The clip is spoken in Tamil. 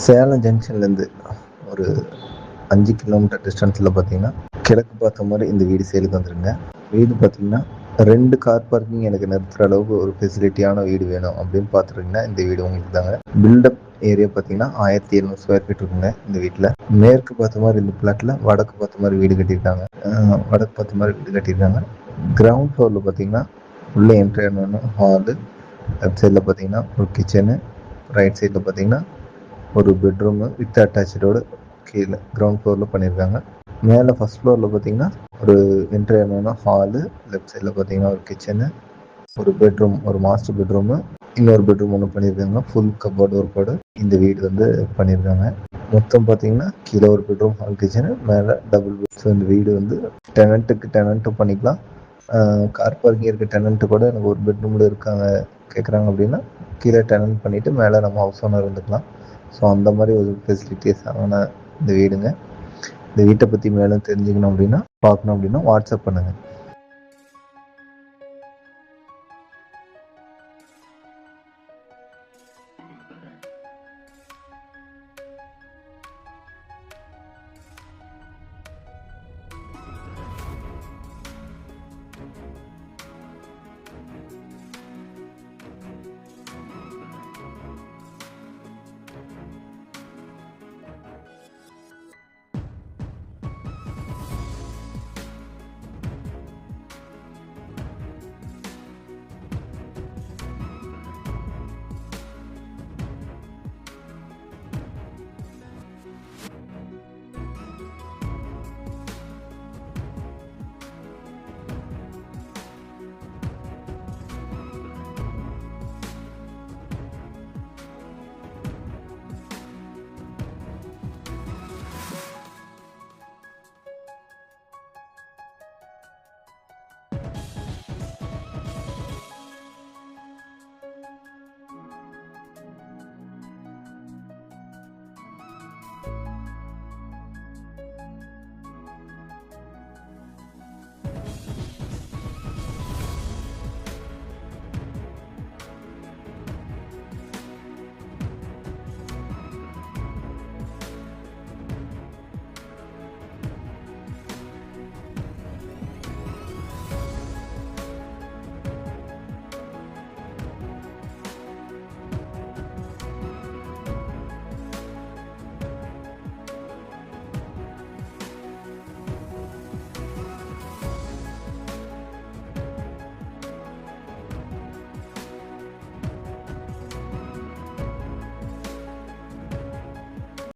சேலம் ஜங்ஷன்லேருந்து ஒரு 5 கிலோமீட்டர் டிஸ்டன்ஸில் பார்த்தீங்கன்னா கிழக்கு பார்த்த மாதிரி இந்த வீடு சேலுக்கு வந்துருங்க. வீடு பார்த்தீங்கன்னா 2 கார் பார்க்கிங் எனக்கு நிறுத்துகிற அளவுக்கு ஒரு ஃபெசிலிட்டியான வீடு வேணும் அப்படின்னு பார்த்துருக்கீங்கன்னா இந்த வீடு உங்களுக்கு தாங்க. பில்டப் ஏரியா பார்த்தீங்கன்னா 1700 ஸ்கொயர் ஃபீட் இருக்குங்க. இந்த வீட்டில் மேற்கு பார்த்த மாதிரி இந்த பிளாட்டில் வடக்கு பார்த்த மாதிரி வீடு கட்டியிருக்காங்க. கிரவுண்ட் ஃப்ளோரில் பார்த்தீங்கன்னா உள்ளே என்ட்ரி ஆனோன்னா ஹாலு, லெஃப்ட் சைடில் பார்த்தீங்கன்னா ஒரு கிச்சனு, ரைட் சைடில் பார்த்தீங்கன்னா ஒரு பெட்ரூமு வித் அட்டாச்சோட கீழே கிரவுண்ட் ஃப்ளோரில் பண்ணியிருக்காங்க. மேலே ஃபஸ்ட் ஃப்ளோரில் பார்த்தீங்கன்னா ஒரு என்ட்ரி ஆனோன்னா ஹாலு, லெஃப்ட் சைடில் பார்த்தீங்கன்னா ஒரு கிச்சனு, ஒரு பெட்ரூம், ஒரு மாஸ்டர் பெட்ரூமு, இன்னொரு பெட்ரூம் ஒன்று பண்ணியிருக்காங்க. ஃபுல் கப்போர்டு ஒர்க்கோடு இந்த வீடு வந்து பண்ணியிருக்காங்க. மொத்தம் பார்த்தீங்கன்னா கீழே ஒரு பெட்ரூம், ஹால், கிச்சனு, மேலே டபுள் பெட். ஸோ இந்த வீடு வந்து டெனண்ட்டும் பண்ணிக்கலாம். கார் பார்க்கிங் இருக்க டெனண்ட்டு கூட எனக்கு ஒரு பெட்ரூமில் கேட்குறாங்க அப்படின்னா கீழே டெனண்ட் பண்ணிவிட்டு மேலே நம்ம ஹவுஸ் ஓனர் இருந்துக்கலாம். ஸோ அந்த மாதிரி ஒரு ஃபெசிலிட்டிஸான இந்த வீடுங்க. இந்த வீட்டை பற்றி மேலும் தெரிஞ்சுக்கணும் அப்படின்னா பார்க்கணும் அப்படின்னா வாட்ஸ்அப் பண்ணுங்கள்.